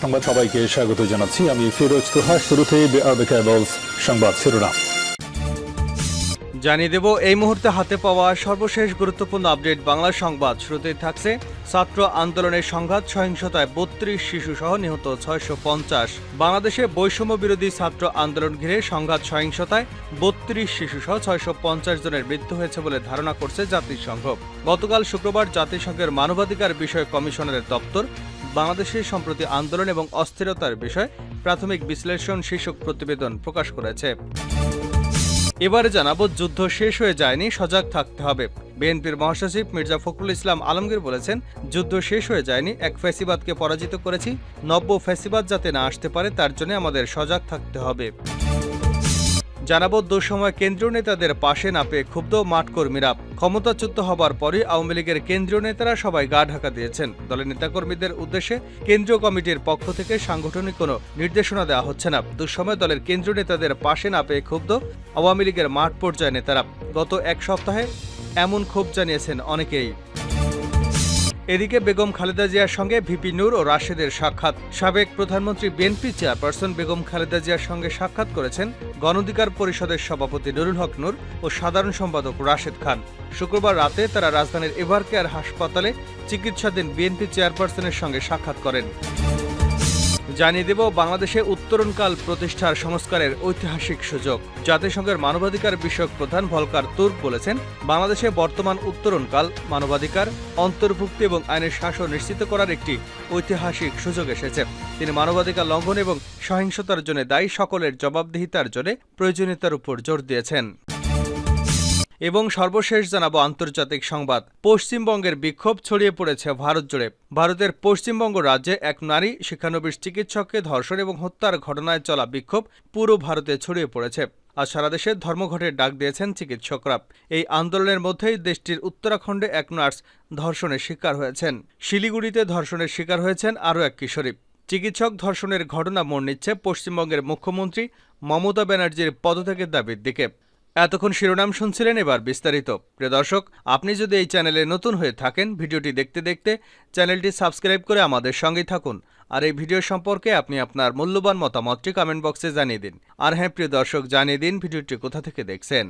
সংবাদ সবাইকে স্বাগত জানাচ্ছি। আমি ফিরোজ তোহা। শুরুতেই সংবাদ শিরোনাম জানিয়ে দেব এই মুহূর্তে হাতে পাওয়া সর্বশেষ গুরুত্বপূর্ণ আপডেট বাংলা সংবাদ। শুরুতেই থাকছে ছাত্র আন্দোলনের সংঘাত সহিংসতায় ৩২ শিশু সহ নিহত ৬৫০। বাংলাদেশে বৈষম্য বিরোধী ছাত্র আন্দোলন ঘিরে সংঘাত সহিংসতায় ৩২ শিশু সহ ৬৫০ জনের মৃত্যু হয়েছে বলে ধারণা করছে জাতিসংঘ। গতকাল শুক্রবার জাতিসংঘের মানবাধিকার বিষয়ক কমিশনারের দপ্তর বাংলাদেশের সম্প্রতি আন্দোলন এবং অস্থিরতার বিষয়ে প্রাথমিক বিশ্লেষণ শীর্ষক প্রতিবেদন প্রকাশ করেছে। এবারে জানাবো, যুদ্ধ শেষ হয়ে যায়নি, সজাগ থাকতে হবে। বিএনপির মহাসচিব মির্জা ফখরুল ইসলাম আলমগীর বলেছেন, যুদ্ধ শেষ হয়ে যায়নি, এক ফ্যাসিবাদকে পরাজিত করেছি। নব্য ফ্যাসিবাদ যাতে না আসতে পারে তার জন্য আমাদের সজাগ থাকতে হবে। জানাবো, দুঃসময় কেন্দ্রীয় নেতাদের পাশে না পেয়ে ক্ষুব্ধ মাঠ কর্মীরা। ক্ষমতাচ্যুত হবার পরই আওয়ামী লীগের কেন্দ্রীয় নেতারা সবাই গা ঢাকা দিয়েছেন। দলের নেতাকর্মীদের উদ্দেশ্যে কেন্দ্রীয় কমিটির পক্ষ থেকে সাংগঠনিক কোনো নির্দেশনা দেওয়া হচ্ছে না। দুঃসময় দলের কেন্দ্রীয় নেতাদের পাশে না পেয়ে ক্ষুব্ধ আওয়ামী লীগের মাঠ পর্যায়ে নেতারা। গত এক সপ্তাহে এমন ক্ষোভ জানিয়েছেন অনেকেই। এদিকে বেগম খালেদা জিয়ার সঙ্গে ভিপি নূর ও রাশেদের সাক্ষাৎ। সাবেক প্রধানমন্ত্রী বিএনপি চেয়ারপারসন বেগম খালেদা জিয়ার সঙ্গে সাক্ষাৎ করেছেন গণঅধিকার পরিষদের সভাপতি নুরুল হক নূর ও সাধারণ সম্পাদক রাশেদ খান। শুক্রবার রাতে তারা রাজধানীর এভারকেয়ার হাসপাতালে চিকিৎসাধীন বিএনপি চেয়ারপারসনের সঙ্গে সাক্ষাৎ করেন। জানিয়ে দেব, বাংলাদেশে উত্তরণকাল প্রতিষ্ঠার সংস্কারের ঐতিহাসিক সুযোগ। জাতিসংঘের মানবাধিকার বিষয়ক প্রধান ভলকার তুর্ক বলেছেন, বাংলাদেশে বর্তমান উত্তরণকাল মানবাধিকার, অন্তর্ভুক্তি এবং আইনের শাসন নিশ্চিত করার একটি ঐতিহাসিক সুযোগ এসেছে। তিনি মানবাধিকার লঙ্ঘন এবং সহিংসতার জন্য দায়ী সকলের জবাবদিহিতার জন্য প্রয়োজনীয়তার উপর জোর দিয়েছেন। এবং সর্বশেষ জানাবো আন্তর্জাতিক সংবাদ। পশ্চিমবঙ্গের বিক্ষোভ ছড়িয়ে পড়েছে ভারত জুড়ে। ভারতের পশ্চিমবঙ্গ রাজ্যে এক নারী শিক্ষানবিশ চিকিৎসককে ধর্ষণ এবং হত্যার ঘটনায় চলা বিক্ষোভ পুরো ভারতে ছড়িয়ে পড়েছে। আজ সারা দেশে ধর্মঘটের ডাক দিয়েছেন চিকিৎসকরা। এই আন্দোলনের মধ্যেই দেশটির উত্তরাখণ্ডে এক নার্স ধর্ষণের শিকার হয়েছেন। শিলিগুড়িতে ধর্ষণের শিকার হয়েছেন আরও এক কিশোরী। চিকিৎসক ধর্ষণের ঘটনা মোড় নিচ্ছে পশ্চিমবঙ্গের মুখ্যমন্ত্রী মমতা ব্যানার্জির পদত্যাগের দাবির দিকে। এতক্ষণ শিরোনাম শুনছিলেন, এবার বিস্তারিত। প্রিয় দর্শক, আপনি যদি এই চ্যানেলে নতুন হয়ে থাকেন, ভিডিওটি দেখতে দেখতে চ্যানেলটি সাবস্ক্রাইব করে আমাদের সঙ্গেই থাকুন। আর এই ভিডিও সম্পর্কে আপনি আপনার মূল্যবান মতামতটি কমেন্ট বক্সে জানিয়ে দিন। আর হ্যাঁ প্রিয় দর্শক, জানিয়ে দিন ভিডিওটি কোথা থেকে দেখছেন।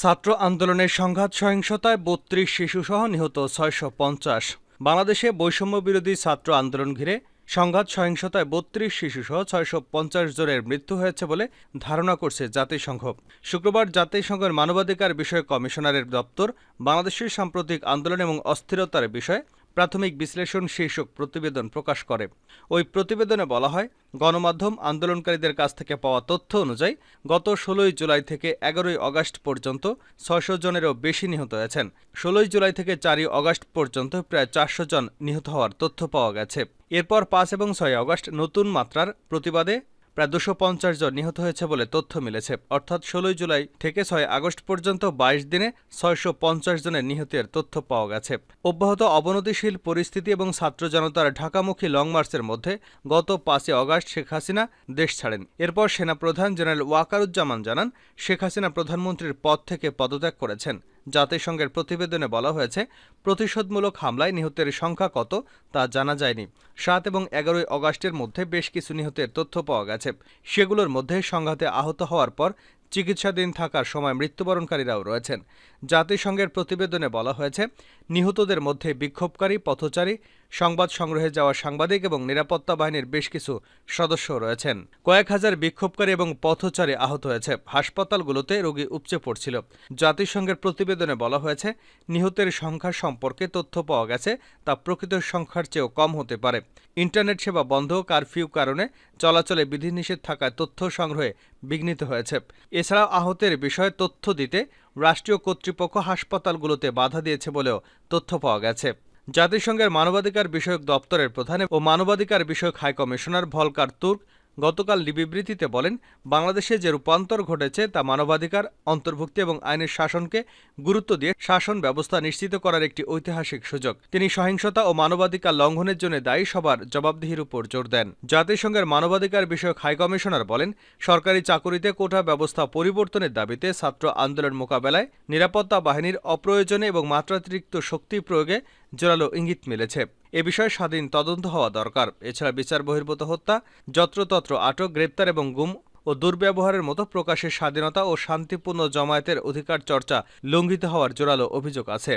ছাত্র আন্দোলনের সংঘাত সহিংসতায় ৩২ শিশুসহ নিহত ৬৫০। বাংলাদেশে বৈষম্য বিরোধী ছাত্র আন্দোলন ঘিরে সংঘাত সহিংসতায় ৩২ শিশুসহ ৬৫০ জনের মৃত্যু হয়েছে বলে ধারণা করছে জাতিসংঘ। শুক্রবার জাতিসংঘের মানবাধিকার বিষয়ক কমিশনারের দপ্তর বাংলাদেশের সাম্প্রতিক আন্দোলন এবং অস্থিরতার বিষয়ে প্রাথমিক বিশ্লেষণ শীর্ষক প্রতিবেদন প্রকাশ করে। ওই প্রতিবেদনে বলা হয়, গণমাধ্যম আন্দোলনকারীদের কাছ থেকে পাওয়া তথ্য অনুযায়ী গত ১৬ জুলাই থেকে ১১ আগস্ট পর্যন্ত ৬০০ জনেরও বেশি নিহত হয়েছেন। ১৬ জুলাই থেকে ৪ আগস্ট পর্যন্ত প্রায় ৪০০ জন নিহত হওয়ার তথ্য পাওয়া গেছে। এরপর ৫ এবং ৬ আগস্ট নতুন মাত্রার প্রতিবাদে প্রায় ২৫০ জন নিহত হয়েছে বলে তথ্য মিলেছে। অর্থাৎ ১৬ জুলাই থেকে ৬ আগস্ট পর্যন্ত ২২ দিনে ৬৫০ জনের নিহতের তথ্য পাওয়া গেছে। অব্যাহত অবনতিশীল পরিস্থিতি এবং ছাত্র জনতার ঢাকামুখী লং মার্চের মধ্যে গত ৫ আগস্ট শেখ হাসিনা দেশ ছাড়েন। এরপর সেনাপ্রধান জেনারেল ওয়াকারুজ্জামান জানান, শেখ হাসিনা প্রধানমন্ত্রীর পদ থেকে পদত্যাগ করেছেন। জাতিসংঘের প্রতিবেদনে বলা হয়েছে, প্রতিশোধমূলক হামলায় নিহতের সংখ্যা কত তা জানা যায়নি। ৭ এবং ১১ আগস্টের মধ্যে বেশ কিছু নিহতের তথ্য পাওয়া গেছে। সেগুলোর মধ্যে সংঘাতে আহত হওয়ার পর চিকিৎসাধীন থাকার সময় মৃত্যুবরণকারীরাও রয়েছেন। জাতিসংঘের প্রতিবেদনে বলা হয়েছে, নিহতদের মধ্যে বিক্ষোভকারী, পথচারী, সংবাদ সংগ্রহে যাওয়া সাংবাদিক এবং নিরাপত্তা বাহিনীর বেশ কিছু সদস্য রয়েছেন। কয়েক হাজার বিক্ষোভকারী এবং পথচারী আহত হয়েছে। হাসপাতালগুলোতে রোগী উপচে পড়ছিল। জাতিসংঘের প্রতিবেদনে বলা হয়েছে, নিহতের সংখ্যা সম্পর্কে তথ্য পাওয়া গেছে তা প্রকৃত সংখ্যার চেয়েও কম হতে পারে। ইন্টারনেট সেবা বন্ধ, কারফিউ কারণে চলাচলে বিধিনিষেধ থাকায় তথ্য সংগ্রহে বিঘ্নিত হয়েছে। এছাড়াও আহতের বিষয়ে তথ্য দিতে রাষ্ট্রীয় কর্তৃপক্ষ হাসপাতালগুলোতে বাধা দিয়েছে বলেও তথ্য পাওয়া গেছে। জাতিসংঘের মানবাধিকার বিষয়ক দপ্তরের প্রধান ও মানবাধিকার বিষয়ক হাইকমিশনার ভলকার তুর্ক গতকাল বিবৃতিতে বলেন, বাংলাদেশে যে রূপান্তর ঘটেছে তা মানবাধিকার, অন্তর্ভুক্তি এবং আইনের শাসনকে গুরুত্ব দিয়ে শাসন ব্যবস্থা নিশ্চিত করার একটি ঐতিহাসিক সুযোগ। তিনি সহিংসতা ও মানবাধিকার লঙ্ঘনের জন্য দায়ী সবার জবাবদিহির উপর জোর দেন। জাতিসংঘের মানবাধিকার বিষয়ক হাইকমিশনার বলেন, সরকারি চাকুরিতে কোটা ব্যবস্থা পরিবর্তনের দাবিতে ছাত্র আন্দোলন মোকাবেলায় নিরাপত্তা বাহিনীর অপ্রয়োজনে এবং মাত্রাতিরিক্ত শক্তি প্রয়োগে জোরালো ইঙ্গিত মিলেছে। এ বিষয়ে স্বাধীন তদন্ত হওয়া দরকার। এছাড়া বিচার বহির্ভূত হত্যা, যত্রতত্র আটক, গ্রেপ্তার এবং গুম ও দুর্ব্যবহারের মতো প্রকাশের স্বাধীনতা ও শান্তিপূর্ণ জমায়েতের অধিকার চর্চা লঙ্ঘিত হওয়ার জোরালো অভিযোগ আছে।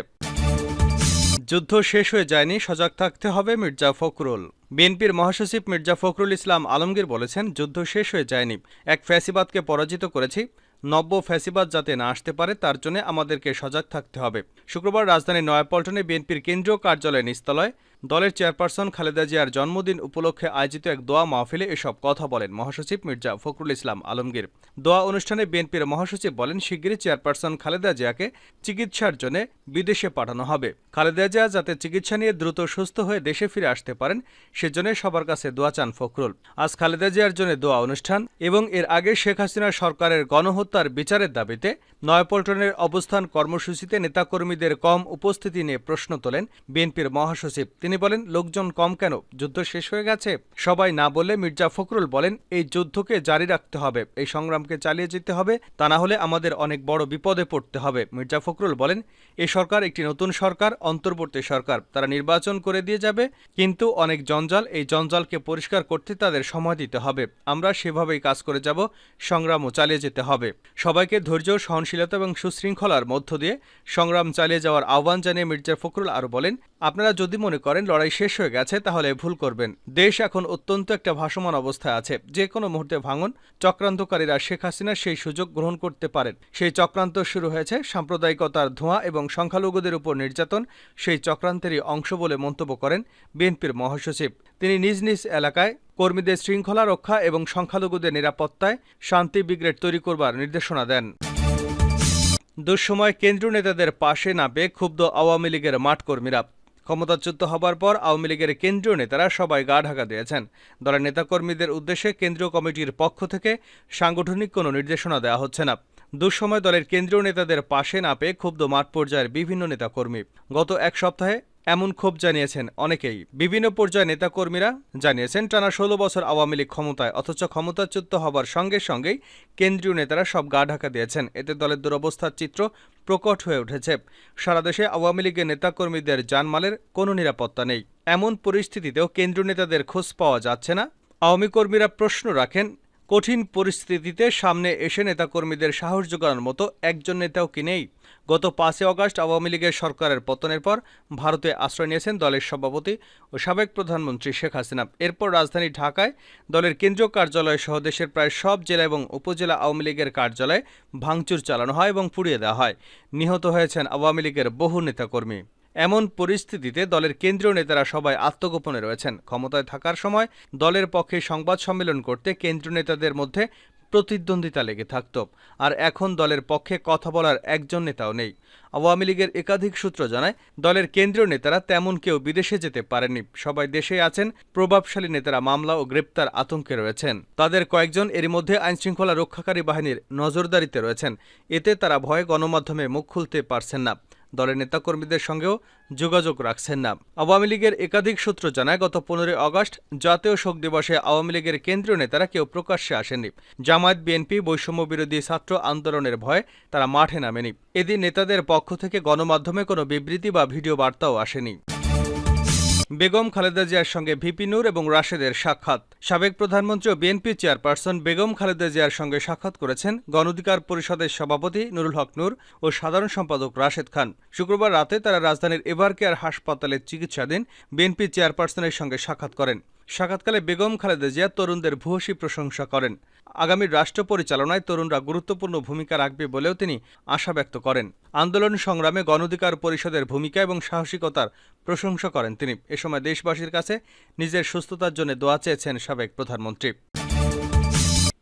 যুদ্ধ শেষ হয়ে যায়নি, সজাগ থাকতে হবে মির্জা ফখরুল। বিএনপির মহাসচিব মির্জা ফখরুল ইসলাম আলমগীর বলেছেন, যুদ্ধ শেষ হয়ে যায়নি, এক ফ্যাসিবাদকে পরাজিত করেছি। নব্য ফ্যাসিবাদ যাতে না আসতে পারে তার জন্য আমাদেরকে সজাগ থাকতে হবে। শুক্রবার রাজধানীর নয়াপল্টনে বিএনপির কেন্দ্রীয় কার্যালয় নিচতলায় দলের চেয়ারপারসন খালেদা জিয়ার জন্মদিন উপলক্ষে আয়োজিত এক দোয়া মাহফিলে এসব কথা বলেন মহাসচিব মির্জা ফখরুল ইসলাম আলমগীর। দোয়া অনুষ্ঠানে বিএনপির মহাসচিব বলেন, শিগগিরই চেয়ারপারসন খালেদা জিয়াকে চিকিৎসার জন্য বিদেশে পাঠানো হবে। খালেদা জিয়া যাতে চিকিৎসা নিয়ে দ্রুত সুস্থ হয়ে দেশে ফিরে আসতে পারেন সেজন্য সবার কাছে দোয়া চান ফখরুল। আজ খালেদা জিয়ার জন্য দোয়া অনুষ্ঠান এবং এর আগে শেখ হাসিনা সরকারের গণহত্যার বিচারের দাবিতে নয়াপল্টনের অবস্থান কর্মসূচিতে নেতাকর্মীদের কম উপস্থিতি নিয়ে প্রশ্ন তোলেন বিএনপির মহাসচিব। তিনি বলেন, লোকজন কম কেন? যুদ্ধ শেষ হয়ে গেছে? সবাই না বললে মির্জা ফখরুল বলেন, এই যুদ্ধকে জারি রাখতে হবে, এই সংগ্রামকে চালিয়ে যেতে হবে, তা না হলে আমাদের অনেক বড় বিপদে পড়তে হবে। মির্জা ফখরুল বলেন, এই সরকার একটি নতুন সরকার, অন্তর্বর্তী সরকার, তারা নির্বাচন করে দিয়ে যাবে, কিন্তু অনেক জঞ্জাল, এই জঞ্জালকে পরিষ্কার করতে তাদের সময় দিতে হবে। আমরা সেভাবেই কাজ করে যাব, সংগ্রামও চালিয়ে যেতে হবে। সবাইকে ধৈর্য, সহনশীলতা এবং সুশৃঙ্খলার মধ্য দিয়ে সংগ্রাম চালিয়ে যাওয়ার আহ্বান জানিয়ে মির্জা ফখরুল আরও বলেন, আপনারা যদি মনে করেন লড়াই শেষ হয়ে গেছে তাহলে ভুল করবেন। দেশ এখন অত্যন্ত একটা ভাসমান অবস্থায় আছে, যে কোনো মুহূর্তে ভাঙন। চক্রান্তকারীরা শেখ হাসিনা সেই সুযোগ গ্রহণ করতে পারেন। সেই চক্রান্ত শুরু হয়েছে, সাম্প্রদায়িকতার ধোঁয়া এবং সংখ্যালঘুদের উপর নির্যাতন সেই চক্রান্তেরই অংশ বলে মন্তব্য করেন বিএনপির মহাসচিব। তিনি নিজ নিজ এলাকায় কর্মীদের শৃঙ্খলা রক্ষা এবং সংখ্যালঘুদের নিরাপত্তায় শান্তি ব্রিগেড তৈরি করবার নির্দেশনা দেন। দুঃসময় কেন্দ্রীয় নেতাদের পাশে না পেয়ে ক্ষুব্ধ আওয়ামী লীগের মাঠকর্মীরা। ক্ষমতাচ্যুত হবার পর আওয়ামী লীগের কেন্দ্রীয় নেতারা সবাই গা ঢাকা দিয়েছেন। দলের নেতাকর্মীদের উদ্দেশ্যে কেন্দ্রীয় কমিটির পক্ষ থেকে সাংগঠনিক কোনো নির্দেশনা দেওয়া হচ্ছে না। দুঃসময় দলের কেন্দ্রীয় নেতাদের পাশে না পেয়ে ক্ষুব্ধ মাঠ পর্যায়ের বিভিন্ন নেতাকর্মী। গত এক সপ্তাহে এমন ক্ষোভ জানিয়েছেন অনেকেই। বিভিন্ন পর্যায়ে নেতাকর্মীরা জানিয়েছেন, টানা 16 বছর আওয়ামী লীগ ক্ষমতায়, অথচ ক্ষমতাচ্যুত হবার সঙ্গে সঙ্গেই কেন্দ্রীয় নেতারা সব গা ঢাকা দিয়েছেন। এতে দলের দুরবস্থার চিত্র প্রকট হয়ে উঠেছে। সারা দেশে আওয়ামী লীগের নেতাকর্মীদের জানমালের কোনো নিরাপত্তা নেই। এমন পরিস্থিতিতেও কেন্দ্রীয় নেতাদের খোঁজ পাওয়া যাচ্ছে না। আওয়ামী কর্মীরা প্রশ্ন রাখেন, কঠিন পরিস্থিতিতে সামনে এসে নেতাকর্মীদের সাহস জোগানোর মতো একজন নেতাও কি নেই? গত 5 আগস্ট আওয়ামী লীগের সরকারের পতনের পর ভারতে আশ্রয় নিয়েছেন দলের সভাপতি ও সাবেক প্রধানমন্ত্রী শেখ হাসিনা। এরপর রাজধানী ঢাকায় দলের কেন্দ্রীয় কার্যালয় সহ দেশের প্রায় সব জেলা এবং উপজেলা আওয়ামী লীগের কার্যালয়ে ভাঙচুর চালানো হয় এবং পুড়িয়ে দেওয়া হয়। নিহত হয়েছেন আওয়ামী লীগের বহু নেতাকর্মী। এমন পরিস্থিতিতে দলের কেন্দ্রীয় নেতারা সবাই আত্মগোপনে রয়েছেন। ক্ষমতায় থাকার সময় দলের পক্ষে সংবাদ সম্মেলন করতে কেন্দ্রীয় নেতাদের মধ্যে প্রতিদ্বন্দ্বিতা লেগে থাকত, আর এখন দলের পক্ষে কথা বলার একজন নেতাও নেই। আওয়ামী লীগের একাধিক সূত্র জানায়, দলের কেন্দ্রীয় নেতারা তেমন কেউ বিদেশে যেতে পারেননি। সবাই দেশে আছেন। প্রভাবশালী নেতারা মামলা ও গ্রেপ্তার আতঙ্কে রয়েছেন। তাদের কয়েকজন এরই মধ্যে আইনশৃঙ্খলা রক্ষাকারী বাহিনীর নজরদারিতে রয়েছেন। এতে তারা ভয়ে গণমাধ্যমে মুখ খুলতে পারছেন না, দলের নেতাকর্মীদের সঙ্গেও যোগাযোগ রাখছেন না। আওয়ামী লীগের একাধিক সূত্র জানায়, গত 15 আগস্ট জাতীয় শোক দিবসে আওয়ামী লীগের কেন্দ্রীয় নেতারা কেউ প্রকাশ্যে আসেননি। জামায়াত, বিএনপি, বৈষম্য বিরোধী ছাত্র আন্দোলনের ভয়ে তারা মাঠে নামেনি। এদিন নেতাদের পক্ষ থেকে গণমাধ্যমে কোনো বিবৃতি বা ভিডিও বার্তাও আসেনি। বেগম খালেদা জিয়ার সঙ্গে ভিপি নূর এবং রাশেদের সাক্ষাৎ। সাবেক প্রধানমন্ত্রী ও বিএনপি চেয়ারপারসন বেগম খালেদা জিয়ার সঙ্গে সাক্ষাৎ করেছেন গণ অধিকার পরিষদের সভাপতি নুরুল হক নূর ও সাধারণ সম্পাদক রাশেদ খান। শুক্রবার রাতে তারা রাজধানীর এভারকেয়ার হাসপাতালে চিকিৎসাধীন বিএনপি চেয়ারপারসনের সঙ্গে সাক্ষাৎ করেন। সাক্ষাৎকালে বেগম খালেদা জিয়া তরুণদের ভূয়সী প্রশংসা করেন। আগামী রাষ্ট্র পরিচালনায় তরুণরা গুরুত্বপূর্ণ ভূমিকা রাখবে বলেও তিনি আশা ব্যক্ত করেন। আন্দোলন সংগ্রামে গণ অধিকার পরিষদের ভূমিকা এবং সাহসিকতার প্রশংসা করেন তিনি। এ সময় দেশবাসীর কাছে নিজের সুস্থতার জন্য দোয়া চেয়েছেন সাবেক প্রধানমন্ত্রী।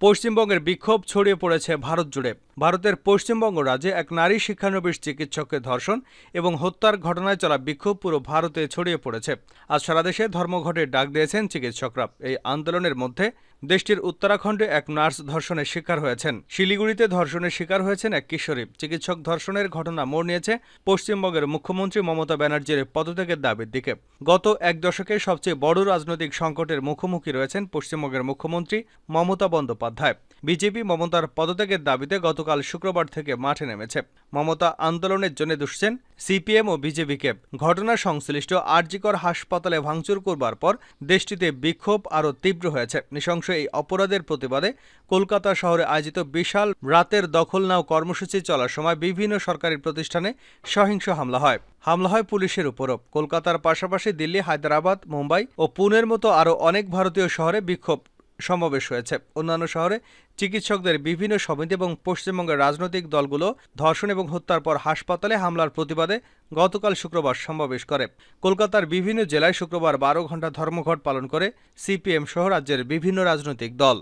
পশ্চিমবঙ্গের বিক্ষোভ ছড়িয়ে পড়েছে ভারত জুড়ে। ভারতের পশ্চিমবঙ্গ রাজ্যে এক নারী শিক্ষানবিশ চিকিৎসককে ধর্ষণ এবং হত্যার ঘটনায় চলা বিক্ষোভ পুরো ভারতে ছড়িয়ে পড়েছে। আজ সারা দেশে ধর্মঘটের ডাক দিয়েছেন চিকিৎসকরা। এই আন্দোলনের মধ্যে দেশটির উত্তরাখণ্ডে এক নার্স ধর্ষণের শিকার হয়েছেন। শিলিগুড়িতে ধর্ষণের শিকার হয়েছেন এক কিশোরী। চিকিৎসক ধর্ষণের ঘটনা মোড় নিয়েছে পশ্চিমবঙ্গের মুখ্যমন্ত্রী মমতা ব্যানার্জির পদত্যাগের দাবির দিকে। গত এক দশকে সবচেয়ে বড় রাজনৈতিক সংকটের মুখোমুখি রয়েছেন পশ্চিমবঙ্গের মুখ্যমন্ত্রী মমতা বন্দ্যোপাধ্যায়। বন্দ্যোপাধ্যায়। বিজেপি মমতার পদত্যাগের দাবিতে গতকাল শুক্রবার থেকে মাঠে নেমেছে। মমতা আন্দোলনের জন্য দুষছেন সিপিএম ও বিজেপিকে। ঘটনা সংশ্লিষ্ট আরজিকর হাসপাতালে ভাঙচুর করবার পর দেশটিতে বিক্ষোভ আরও তীব্র হয়েছে। নৃশংস এই অপরাধের প্রতিবাদে কলকাতা শহরে আয়োজিত বিশাল রাতের দখল নাও কর্মসূচি চলার সময় বিভিন্ন সরকারি প্রতিষ্ঠানে সহিংস হামলা হয় পুলিশের উপরও। কলকাতার পাশাপাশি দিল্লি, হায়দ্রাবাদ, মুম্বাই ও পুনের মতো আরও অনেক ভারতীয় শহরে বিক্ষোভ সমাবেশ হয়েছে। অন্যান্য শহরে চিকিৎসকদের বিভিন্ন সমিতি এবং পশ্চিমবঙ্গের রাজনৈতিক দলগুলো ধর্ষণ এবং হত্যার পর হাসপাতালে হামলার প্রতিবাদে গতকাল শুক্রবার সমাবেশ করে। কলকাতার বিভিন্ন জেলায় শুক্রবার 12 ঘণ্টা ধর্মঘট পালন করে সিপিএম সহ রাজ্যের বিভিন্ন রাজনৈতিক দল।